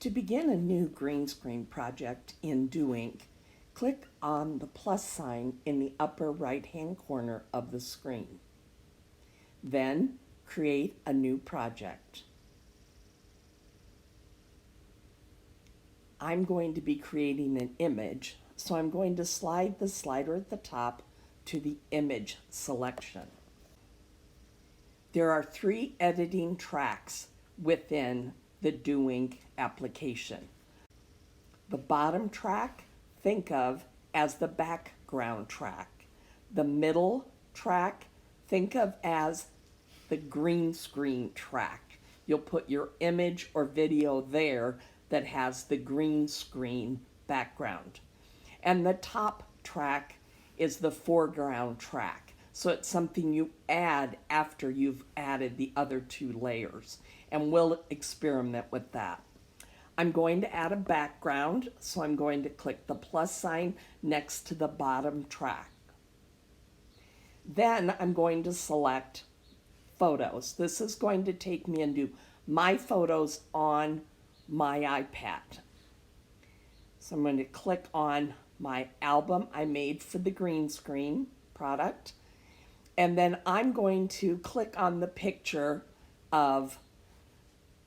To begin a new green screen project in DoInk, click on the plus sign in the upper right-hand corner of the screen. Then create a new project. I'm going to be creating an image, so I'm going to slide the slider at the top to the image selection. There are 3 editing tracks within the DoInk application. The bottom track, think of as the background track. The middle track, think of as the green screen track. You'll put your image or video there that has the green screen background. And the top track is the foreground track. So it's something you add after you've added the other 2 layers. And we'll experiment with that. I'm going to add a background, so I'm going to click the plus sign next to the bottom track. Then I'm going to select photos. This is going to take me into my photos on my iPad. So I'm going to click on my album I made for the green screen product. And then I'm going to click on the picture of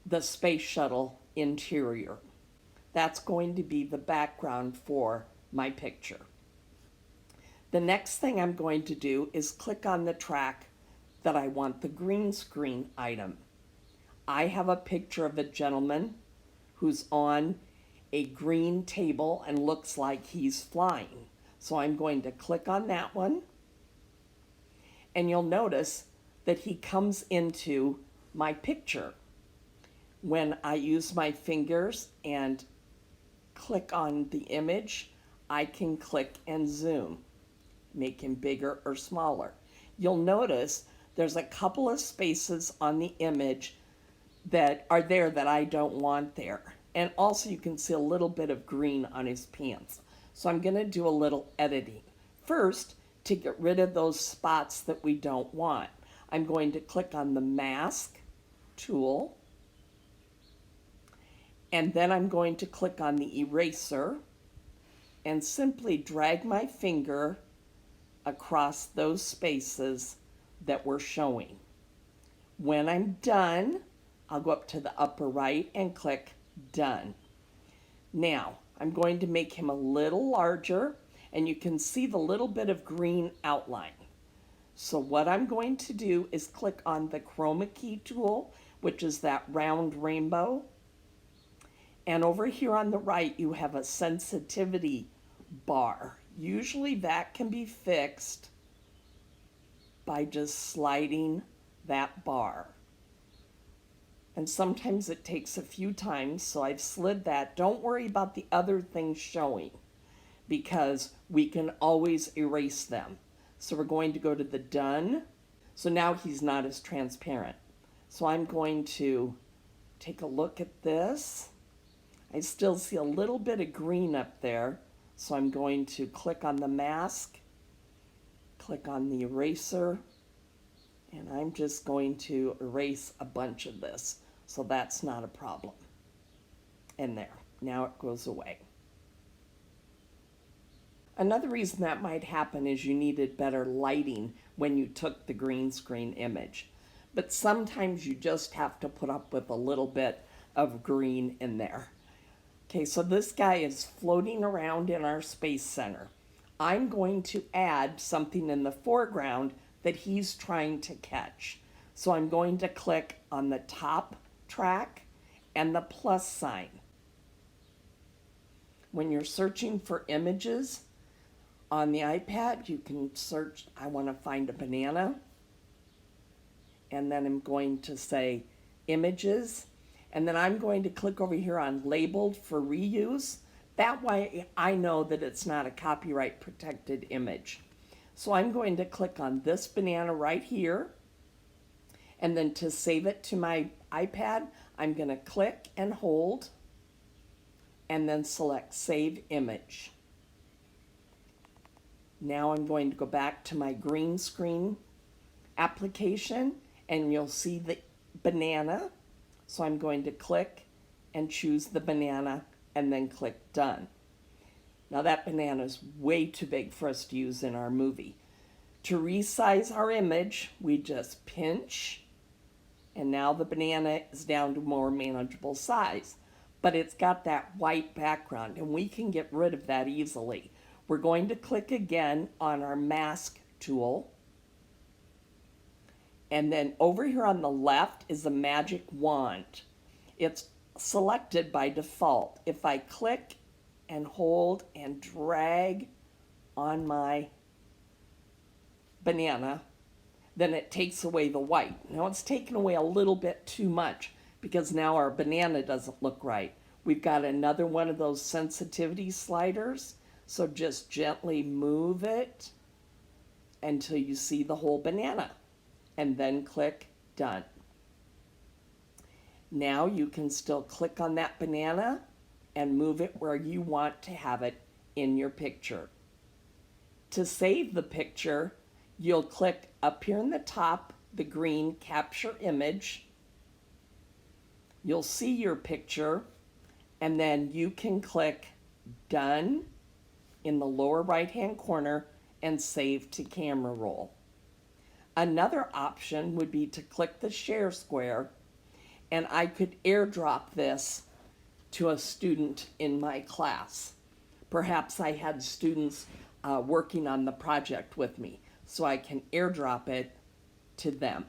the space shuttle interior. That's going to be the background for my picture. The next thing I'm going to do is click on the track that I want the green screen item. I have a picture of a gentleman who's on a green table and looks like he's flying. So I'm going to click on that one. And you'll notice that he comes into my picture. When I use my fingers and click on the image, I can click and zoom, make him bigger or smaller. You'll notice there's a couple of spaces on the image that are there that I don't want there. And also you can see a little bit of green on his pants. So I'm going to do a little editing. First, to get rid of those spots that we don't want, I'm going to click on the mask tool. And then I'm going to click on the eraser and simply drag my finger across those spaces that we're showing. When I'm done, I'll go up to the upper right and click Done. Now, I'm going to make him a little larger, and you can see the little bit of green outline. So what I'm going to do is click on the chroma key tool, which is that round rainbow. And over here on the right, you have a sensitivity bar. Usually that can be fixed by just sliding that bar. And sometimes it takes a few times, so I've slid that. Don't worry about the other things showing, because we can always erase them. So we're going to go to the Done. So now he's not as transparent. So I'm going to take a look at this. I still see a little bit of green up there, so I'm going to click on the mask, click on the eraser, and I'm just going to erase a bunch of this, so that's not a problem. And there, now it goes away. Another reason that might happen is you needed better lighting when you took the green screen image. But sometimes you just have to put up with a little bit of green in there. Okay, so this guy is floating around in our space center. I'm going to add something in the foreground that he's trying to catch. So I'm going to click on the top track and the plus sign. When you're searching for images on the iPad, you can search, I want to find a banana. And then I'm going to say images. And then I'm going to click over here on labeled for reuse. That way I know that it's not a copyright protected image. So I'm going to click on this banana right here. And then to save it to my iPad, I'm going to click and hold and then select Save Image. Now I'm going to go back to my green screen application and you'll see the banana. So I'm going to click and choose the banana and then click done. Now that banana is way too big for us to use in our movie. To resize our image, we just pinch, and now the banana is down to more manageable size. But it's got that white background, and we can get rid of that easily. We're going to click again on our mask tool. And then over here on the left is a magic wand. It's selected by default. If I click and hold and drag on my banana, then it takes away the white. Now it's taken away a little bit too much because now our banana doesn't look right. We've got another one of those sensitivity sliders, so just gently move it until you see the whole banana, and then click done. Now you can still click on that banana and move it where you want to have it in your picture. To save the picture, you'll click up here in the top, the green capture image. You'll see your picture, and then you can click done in the lower right-hand corner and save to camera roll. Another option would be to click the share square, and I could airdrop this to a student in my class. Perhaps I had students working on the project with me, so I can airdrop it to them.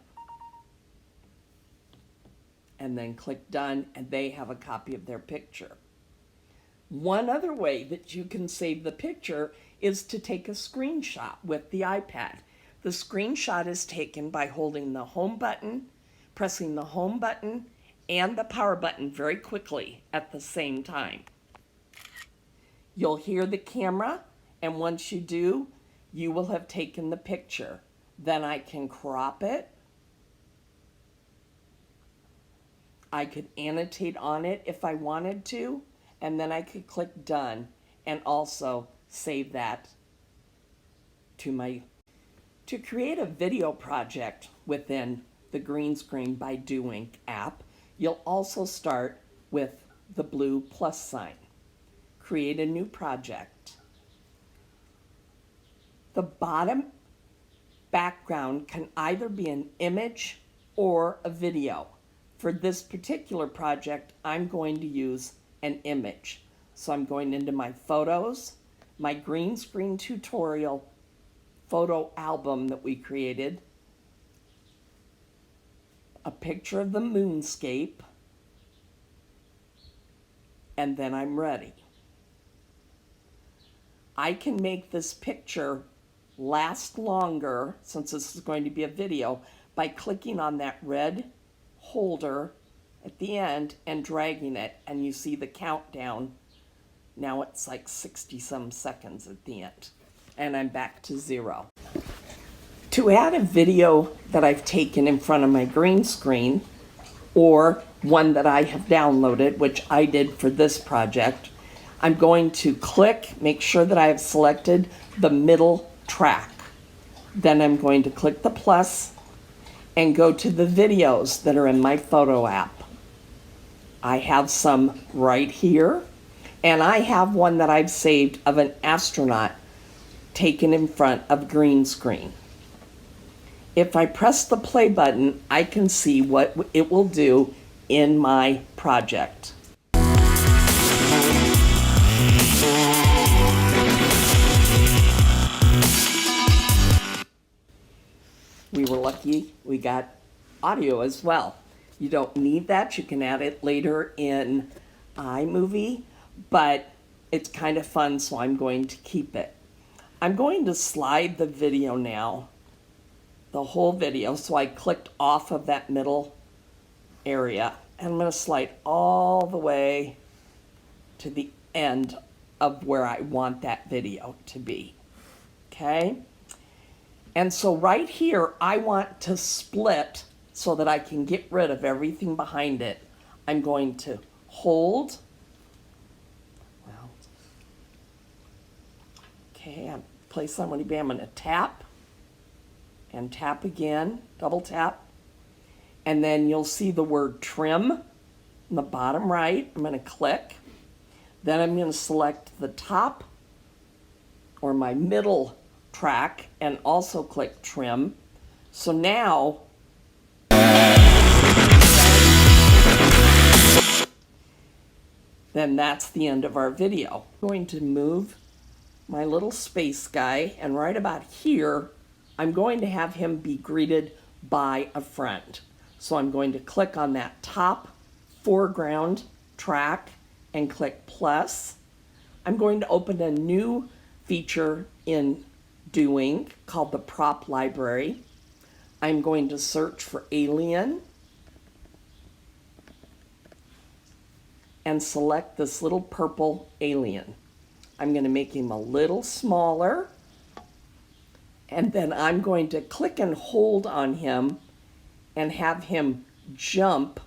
And then click done, and they have a copy of their picture. One other way that you can save the picture is to take a screenshot with the iPad. The screenshot is taken by holding the home button, pressing the home button and the power button very quickly at the same time. You'll hear the camera, and once you do, you will have taken the picture. Then I can crop it. I could annotate on it if I wanted to, and then I could click done and also save that to create a video project within the Green Screen by DoInk app. You'll also start with the blue plus sign. Create a new project. The bottom background can either be an image or a video. For this particular project, I'm going to use an image. So I'm going into my photos, my green screen tutorial photo album that we created, a picture of the moonscape, and then I'm ready. I can make this picture last longer, since this is going to be a video, by clicking on that red holder at the end and dragging it, and you see the countdown. Now it's like 60-some seconds at the end, and I'm back to 0. To add a video that I've taken in front of my green screen, or one that I have downloaded, which I did for this project, I'm going to click, make sure that I have selected the middle track. Then I'm going to click the plus and go to the videos that are in my photo app. I have some right here, and I have one that I've saved of an astronaut taken in front of green screen. If I press the play button, I can see what it will do in my project. We were lucky we got audio as well. You don't need that. You can add it later in iMovie, but it's kind of fun, so I'm going to keep it. I'm going to slide the video now, the whole video. So I clicked off of that middle area, and I'm going to slide all the way to the end of where I want that video to be. Okay? And so right here, I want to split so that I can get rid of everything behind it. I'm going to hold. Well, okay, place I'm going to tap and tap again, double tap. And then you'll see the word trim. in the bottom right. I'm going to click. Then I'm going to select the top or my middle track and also click trim. So now then that's the end of our video. I'm going to move my little space guy, and right about here I'm going to have him be greeted by a friend. So I'm going to click on that top foreground track and click plus. I'm going to open a new feature in DoInk called the prop library. I'm going to search for alien and select this little purple alien. I'm going to make him a little smaller, and then I'm going to click and hold on him and have him jump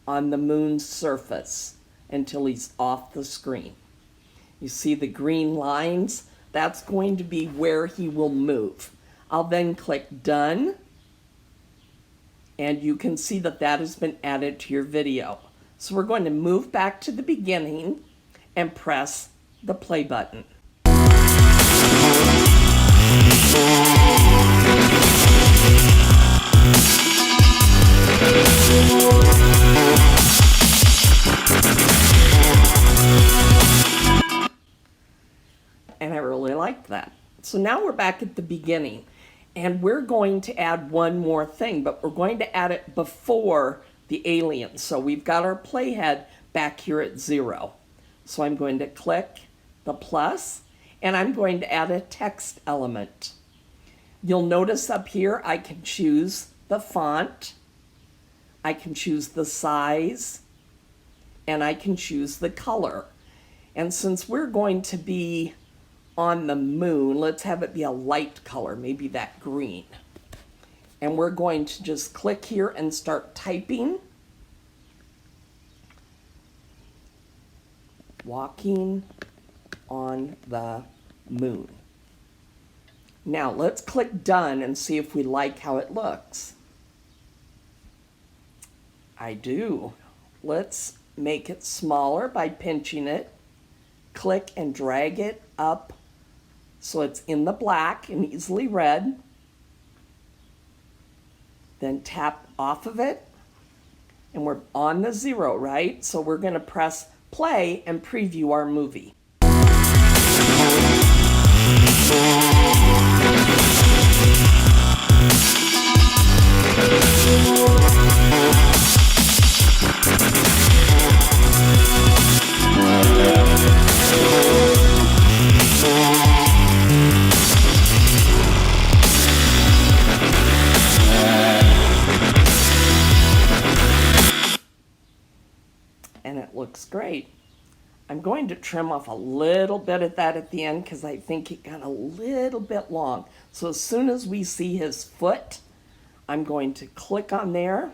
on the moon's surface until he's off the screen. You see the green lines? That's going to be where he will move. I'll then click done, and you can see that that has been added to your video. So we're going to move back to the beginning and press the play button. And I really liked that. So now we're back at the beginning, and we're going to add one more thing, but we're going to add it before the alien. So we've got our playhead back here at 0. So I'm going to click the plus, and I'm going to add a text element. You'll notice up here I can choose the font, I can choose the size, and I can choose the color. And since we're going to be on the moon, let's have it be a light color, maybe that green. And we're going to just click here and start typing. Walking on the moon. Now let's click done and see if we like how it looks. I do. Let's make it smaller by pinching it. Click and drag it up so it's in the black and easily read. Then tap off of it, and we're on the 0, right? So we're going to press play and preview our movie. And it looks great. I'm going to trim off a little bit of that at the end because I think it got a little bit long. So as soon as we see his foot, I'm going to click on there.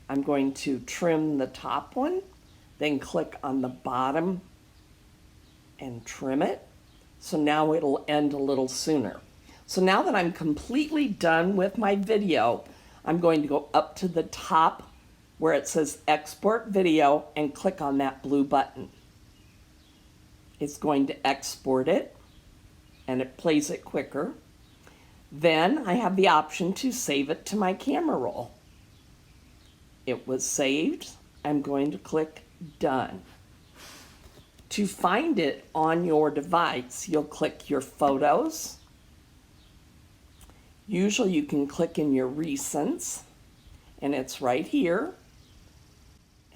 I'm going to trim the top one, then click on the bottom and trim it. So now it'll end a little sooner. So now that I'm completely done with my video, I'm going to go up to the top where it says export video and click on that blue button. It's going to export it, and it plays it quicker. Then I have the option to save it to my camera roll. It was saved. I'm going to click done. To find it on your device, you'll click your photos. Usually you can click in your recents, and it's right here.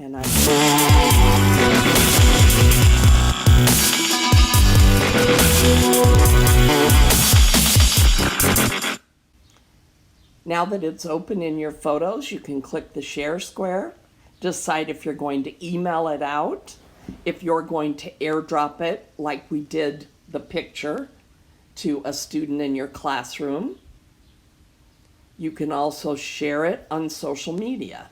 And now that it's open in your photos, you can click the share square, decide if you're going to email it out, if you're going to airdrop it like we did the picture to a student in your classroom. You can also share it on social media.